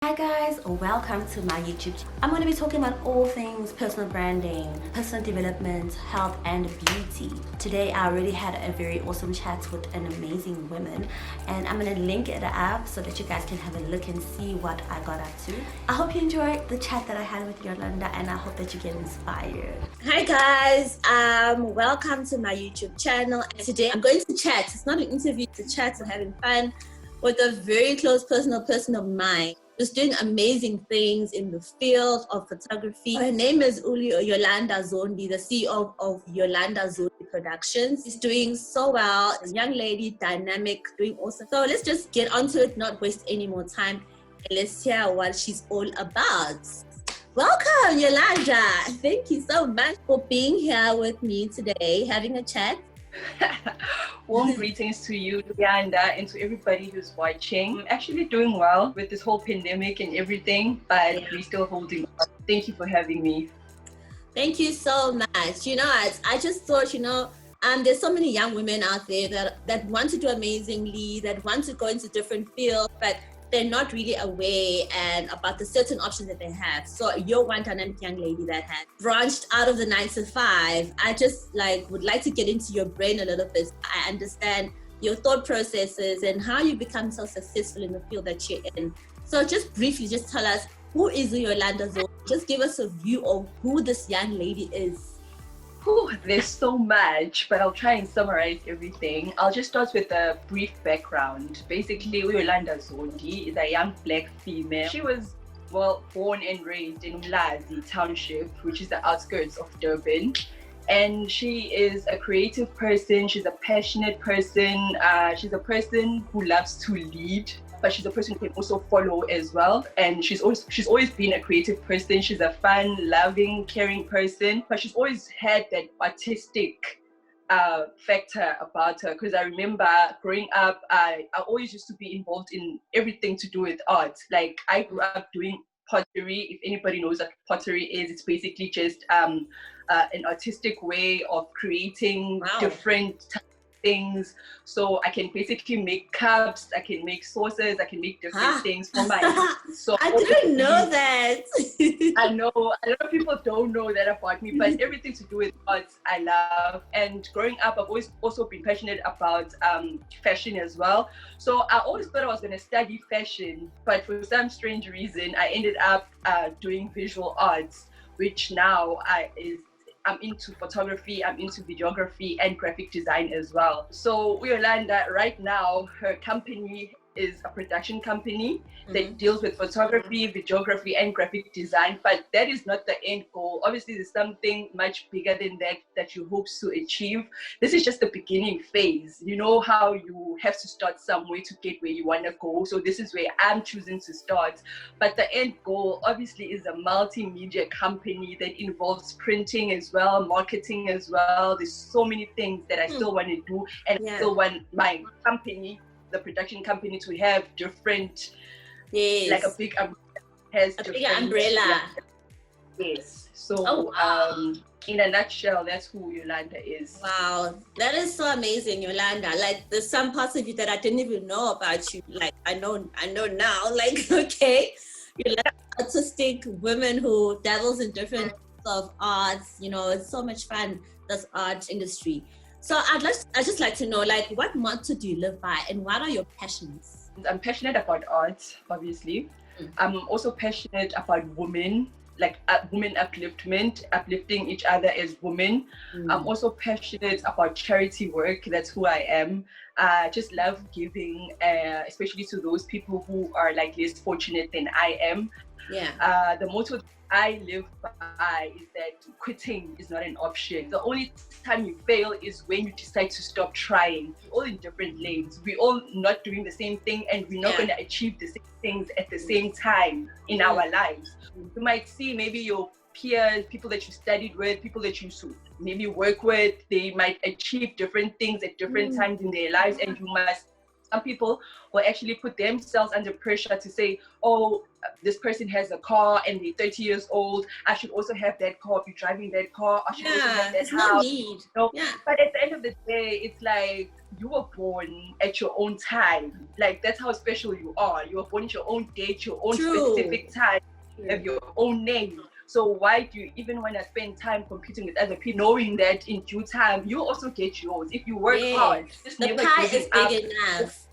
Hi guys, welcome to my YouTube channel. I'm going to be talking about all things personal branding, personal development, health and beauty. Today I already had a very awesome chat with an amazing woman and I'm going to link it up so that you guys can have a look and see what I got up to. I hope you enjoyed the chat that I had with Yolanda and I hope that you get inspired. Hi guys, welcome to my YouTube channel. And today I'm going to chat. It's not an interview, it's a chat. We're having fun with a very close personal person of mine who's doing amazing things in the field of photography. Her name is Yolanda Zondi, the CEO of Yolanda Zondi Productions. She's doing so well. A young lady, dynamic, doing awesome. So let's just get onto it, not waste any more time, and let's hear what she's all about. Welcome, Yolanda. Thank you so much for being here with me today, having a chat. Warm greetings to you, Luyanda, and to everybody who's watching. I'm actually doing well with this whole pandemic and everything, but we're still holding on. Thank you for having me. Thank you so much. I just thought, there's so many young women out there that want to do amazingly, that want to go into different fields, but they're not really aware and about the certain options that they have. So you're one dynamic young lady that has branched out of the 9 to 5. I just would like to get into your brain a little bit. I understand your thought processes and how you become so successful in the field that you're in. So just briefly, just tell us, who is Yolanda Zondi? Just give us a view of who this young lady is. There's so much, but I'll try and summarize everything. I'll just start with a brief background. Basically, Yolanda Zondi is a young black female. She was born and raised in Umlazi Township, which is the outskirts of Durban. And she is a creative person. She's a passionate person. She's a person who loves to lead, but she's a person who can also follow as well. And she's always been a creative person. She's a fun, loving, caring person, but she's always had that artistic factor about her. Because I remember growing up, I always used to be involved in everything to do with art. Like I grew up doing pottery. If anybody knows what pottery is, it's basically just an artistic way of creating different things. So I can basically make cups, I can make sauces, I can make different things for my so I didn't know that. I know a lot of people don't know that about me, but everything to do with arts I love. And growing up, I've always also been passionate about fashion as well. So I always thought I was going to study fashion, but for some strange reason I ended up doing visual arts, which now I'm into photography, I'm into videography and graphic design as well. So Yolanda, right now, her company is a production company that deals with photography, videography and graphic design, but that is not the end goal. Obviously, there's something much bigger than that you hope to achieve. This is just the beginning phase. You know how you have to start somewhere to get where you want to go. So this is where I'm choosing to start. But the end goal obviously is a multimedia company that involves printing as well, marketing as well. There's so many things that I still want to do, and I still want my company, the production company, to have different, like a big umbrella. Yes. So in a nutshell, that's who Yolanda is. Wow, that is so amazing, Yolanda. Like, there's some parts of you that I didn't even know about you. Like, I know now. Like, okay, you're like artistic women who dabbles in different of arts. It's so much fun, this art industry. So I'd just like to know, like, what motto do you live by and what are your passions? I'm passionate about art, obviously. I'm also passionate about women, like women upliftment, uplifting each other as women. I'm also passionate about charity work. That's who I am. I just love giving, especially to those people who are like less fortunate than I am. Yeah. The motto I live by is that quitting is not an option. The only time you fail is when you decide to stop trying. We're all in different lanes. We're all not doing the same thing, and we're not going to achieve the same things at the same time in our lives. You might see maybe your peers, people that you studied with, people that you maybe work with, they might achieve different things at different times in their lives, and some people will actually put themselves under pressure to say, oh, this person has a car and they're 30 years old, I should also have that car, be driving that car, I should also have that there's house. no need. No, Yeah. but at the end of the day, it's like you were born at your own time. Like that's how special you are. You were born at your own date, your own specific time, have your own name. So why do you even want to spend time competing with other people, knowing that in due time you also get yours if you work hard? Just The never pie giving is up. big enough.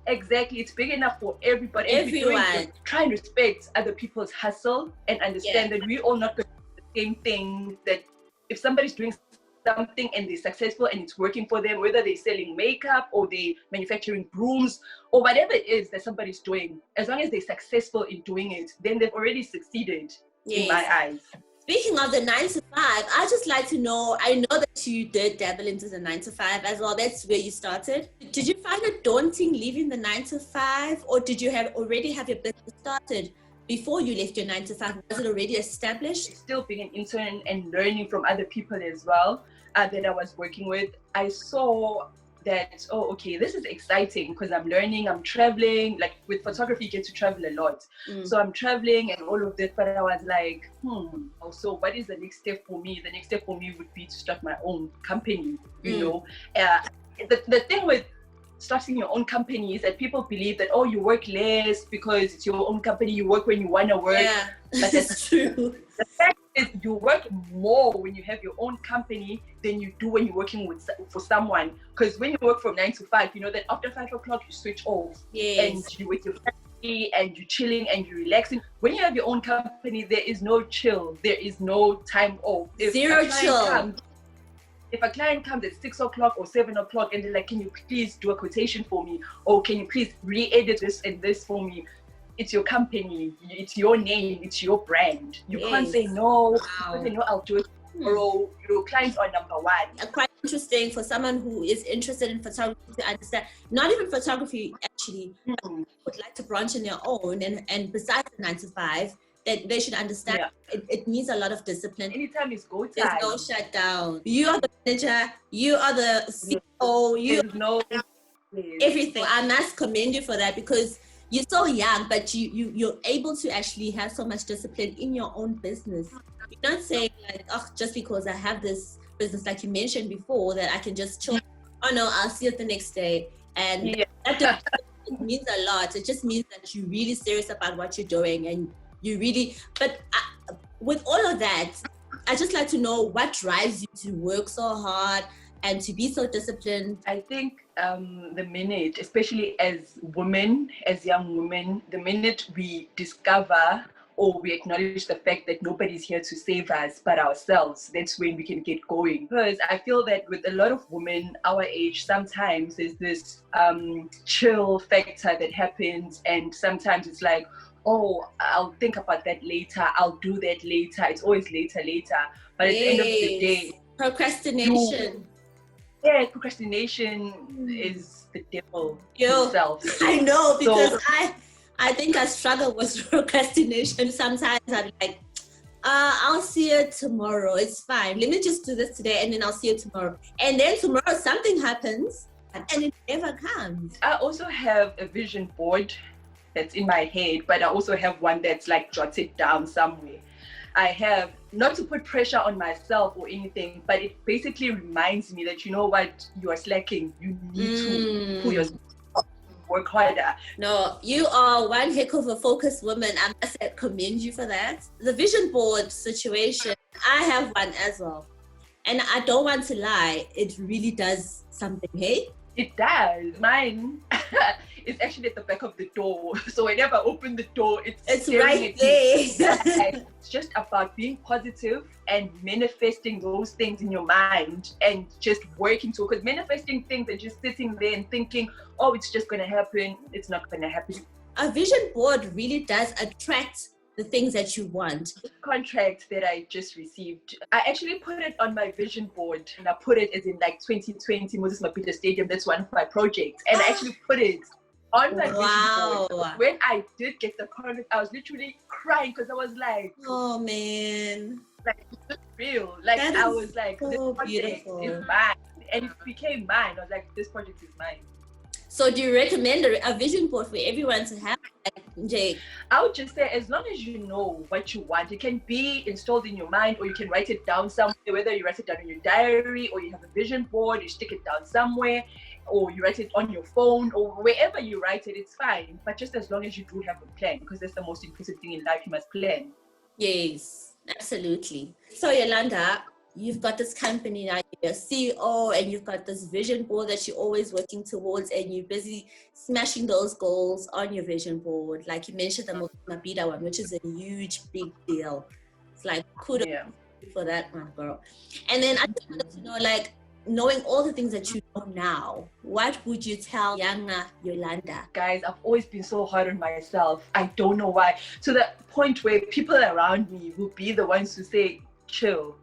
Exactly, it's big enough for everybody. Everyone. Try and respect other people's hustle and understand that we're all not going to do the same thing. That if somebody's doing something and they're successful and it's working for them, whether they're selling makeup or they're manufacturing brooms or whatever it is that somebody's doing, as long as they're successful in doing it, then they've already succeeded in my eyes. Speaking of the 9 to 5, I just like to know, I know that you did dabble into the 9 to 5 as well. That's where you started. Did you find it daunting leaving the 9 to 5, or did you already have your business started before you left your 9 to 5? Was it already established? Still being an intern and learning from other people as well that I was working with, I saw that, oh, okay, this is exciting because I'm learning, I'm traveling. Like with photography, you get to travel a lot. So I'm traveling and all of this, but I was like, so what is the next step for me? The next step for me would be to start my own company, you know. The thing with starting your own company is that people believe that, oh, you work less because it's your own company, you work when you want to work. Yeah, but that's true. The fact is you work more when you have your own company than you do when you're working for someone. Because when you work from 9 to 5, you know that after 5 o'clock you switch off. And you're with your family and you're chilling and you're relaxing. When you have your own company, there is no chill. There is no time off. Zero chill. If a client comes at 6 o'clock or 7 o'clock and they're like, can you please do a quotation for me? Or can you please re-edit this and this for me? It's your company, it's your name, it's your brand. You can't say no. You can't say no, I'll do it tomorrow. Your clients are number one. Quite interesting for someone who is interested in photography to understand, not even photography actually, would like to branch on their own and besides the 9 to 5, that they should understand it needs a lot of discipline. Anytime is go time. There's no shutdown. You are the manager, you are the CEO, There's no everything. I must commend you for that because you're so young, but you're able to actually have so much discipline in your own business. You're not saying like, oh, just because I have this business, like you mentioned before, that I can just chill. Oh no, I'll see it the next day. And that it means a lot. It just means that you're really serious about what you're doing and you really, but with all of that, I just like to know what drives you to work so hard and to be so disciplined. I think the minute, especially as women, as young women, the minute we discover or we acknowledge the fact that nobody's here to save us but ourselves, that's when we can get going. Because I feel that with a lot of women our age, sometimes there's this chill factor that happens, and sometimes it's like, oh, I'll think about that later, I'll do that later, it's always later. But at the end of the day, procrastination. Procrastination is the devil himself. I know, because I think I struggle with procrastination. Sometimes I'm like, I'll see it tomorrow. It's fine. Let me just do this today and then I'll see it tomorrow. And then tomorrow something happens and it never comes. I also have a vision board that's in my head, but I also have one that's like jotted down somewhere. I have, not to put pressure on myself or anything, but it basically reminds me that, you know what, you are slacking. You need to pull yourself up, work harder. No, you are one heck of a focused woman. I must commend you for that. The vision board situation, I have one as well. And I don't want to lie, it really does something, hey? It does. Mine is actually at the back of the door. So whenever I open the door, it's right there. It's just about being positive and manifesting those things in your mind and just working to it. Because manifesting things and just sitting there and thinking, oh, it's just going to happen. It's not going to happen. A vision board really does attract the things that you want. The contract that I just received, I actually put it on my vision board, and I put it as in like 2020 Moses Mapita Stadium. That's one of my projects, and I actually put it on my vision board. When I did get the contract, I was literally crying because I was like, oh man, like it's real. Like I was like, so this project beautiful. is mine, and it became mine. I was like, this project is mine. So do you recommend a vision board for everyone to have, Jake? I would just say, as long as you know what you want, it can be installed in your mind, or you can write it down somewhere, whether you write it down in your diary, or you have a vision board, you stick it down somewhere, or you write it on your phone, or wherever you write it, it's fine. But just as long as you do have a plan, because that's the most important thing in life, you must plan. Yes, absolutely. So Yolanda, you've got this company now, you're a CEO, and you've got this vision board that you're always working towards, and you're busy smashing those goals on your vision board. Like you mentioned the Mabida one, which is a huge, big deal. It's like kudos for that one, girl. And then I just wanted to know, like, knowing all the things that you know now, what would you tell younger Yolanda? Guys, I've always been so hard on myself. I don't know why. To the point where people around me will be the ones who say, chill,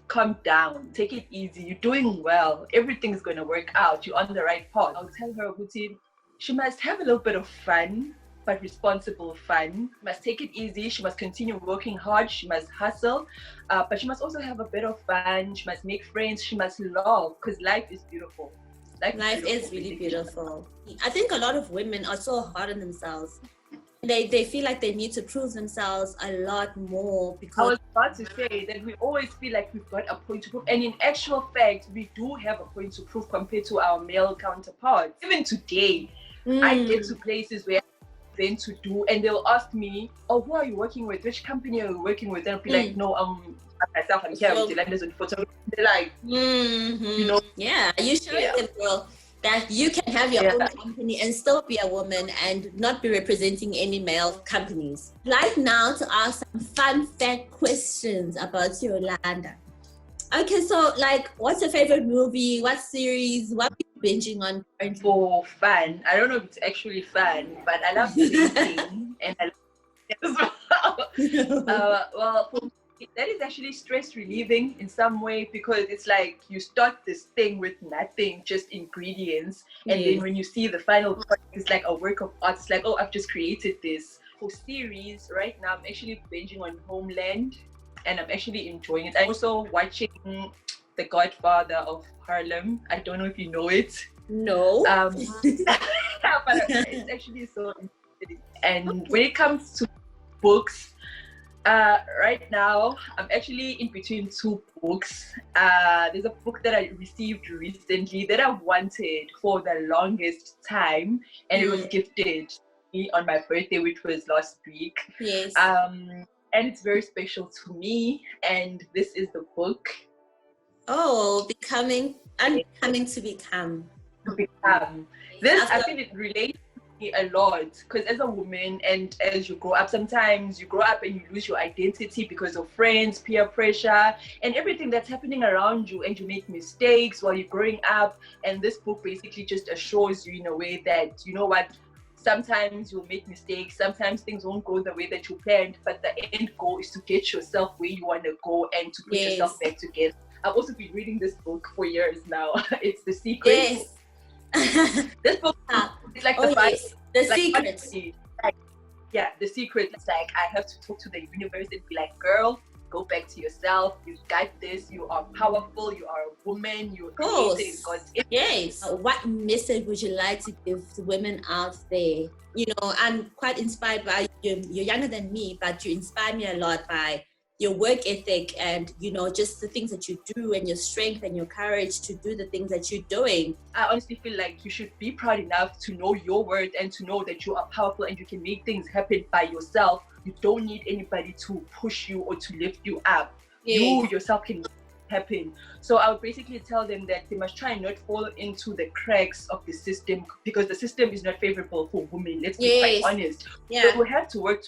calm down, take it easy, you're doing well, everything's going to work out, you're on the right path. I'll tell her, Guti, she must have a little bit of fun, but responsible fun. She must take it easy, she must continue working hard, she must hustle, but she must also have a bit of fun, she must make friends, she must love, because life is beautiful. Life is really beautiful. I think a lot of women are so hard on themselves. They feel like they need to prove themselves a lot more because... I was about to say that we always feel like we've got a point to prove, and in actual fact, we do have a point to prove compared to our male counterparts. Even today, I get to places where then to do, and they'll ask me, oh, who are you working with? Which company are you working with? And I'll be like, no, myself, I'm here with Yolanda's on photography. They're like, you know, yeah, you showing them, girl, that you can have your own company and still be a woman and not be representing any male companies. Like now to ask some fun fact questions about Yolanda. Okay, so like, what's your favorite movie? What series? What are you binging on currently? For fun, I don't know if it's actually fun, but I love dating and I love as well. Well, for me, that is actually stress relieving in some way, because it's like you start this thing with nothing, just ingredients, and then when you see the final product, it's like a work of art. It's like, oh, I've just created this. For series, right now I'm actually binging on Homeland, and I'm actually enjoying it. I'm also watching The Godfather of Harlem. I don't know if you know it. No. But it's actually so interesting. And when it comes to books, right now I'm actually in between two books. There's a book that I received recently that I wanted for the longest time, and it was gifted me on my birthday, which was last week. Yes. And it's very special to me, and this is the book. Oh, Becoming to Become. This, I think it relates to me a lot, because as a woman and as you grow up, sometimes you grow up and you lose your identity because of friends, peer pressure, and everything that's happening around you, and you make mistakes while you're growing up. And this book basically just assures you in a way that, you know what, sometimes you'll make mistakes, sometimes things won't go the way that you planned, but the end goal is to get yourself where you want to go and to put yourself back together. I've also been reading this book for years now. It's The Secret. Yes. This book is like The Secret. The Secret. It's like I have to talk to the universe and be like, girl, go back to yourself. You got this. You are powerful. You are a woman. You are created in God's image. Yes. What message would you like to give to women out there? You know, I'm quite inspired by you. You're younger than me, but you inspire me a lot by your work ethic and, you know, just the things that you do and your strength and your courage to do the things that you're doing. I honestly feel like you should be proud enough to know your worth and to know that you are powerful and you can make things happen by yourself. You don't need anybody to push you or to lift you up. Yes. You yourself can make it happen. So I would basically tell them that they must try and not fall into the cracks of the system, because the system is not favorable for women. Let's be quite honest. Yeah. So we have to work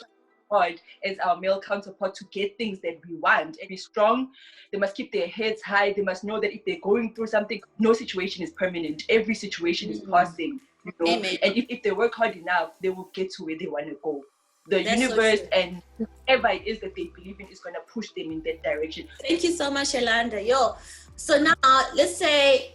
hard as our male counterpart to get things that we want and be strong. They must keep their heads high. They must know that if they're going through something, no situation is permanent. Every situation is passing. You know? And if they work hard enough, they will get to where they want to go. The universe and whatever it is that they believe in is going to push them in that direction. Thank you so much, Yolanda. So now let's say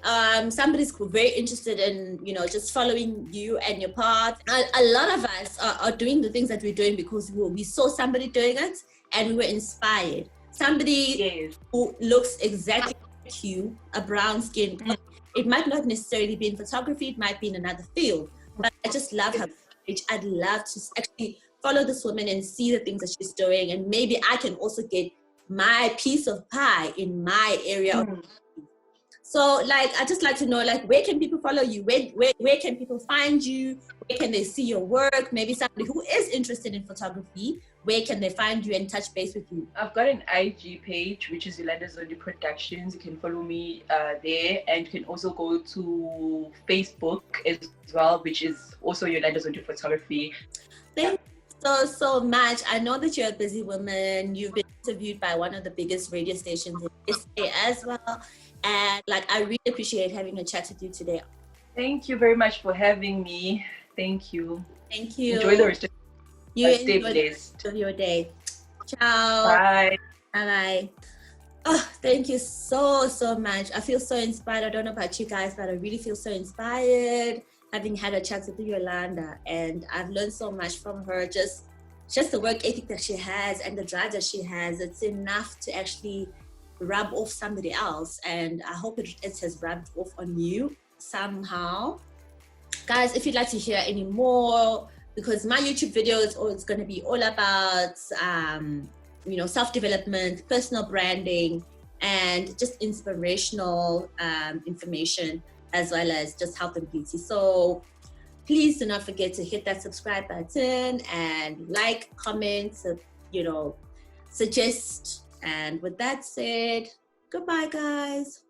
somebody's very interested in, you know, just following you and your path. A lot of us are doing the things that we're doing because we saw somebody doing it and we were inspired. Somebody who looks exactly like you, a brown skin, It might not necessarily be in photography, it might be in another field, but I just love her page. I'd love to actually follow this woman and see the things that she's doing, and maybe I can also get my piece of pie in my area. So like, I just like to know, like, where can people follow you? Where can people find you? Where can they see your work? Maybe somebody who is interested in photography, where can they find you and touch base with you? I've got an IG page, which is Yolanda Productions. You can follow me there, and you can also go to Facebook as well, which is also Yolanda Photography. Thank you so much. I know that you're a busy woman. You've been interviewed by one of the biggest radio stations in SA as well. And like, I really appreciate having a chat with you today. Thank you very much for having me. Thank you. Thank you. Enjoy the rest of your day. Ciao. Bye. Bye. Oh, thank you so much. I feel so inspired. I don't know about you guys, but I really feel so inspired having had a chat with Yolanda, and I've learned so much from her. Just the work ethic that she has and the drive that she has. It's enough to actually rub off somebody else, and I hope it has rubbed off on you somehow. Guys, if you'd like to hear any more, because my YouTube video is going to be all about self-development, personal branding, and just inspirational information, as well as just health and beauty. So please do not forget to hit that subscribe button and like, comment, suggest. And with that said, goodbye, guys.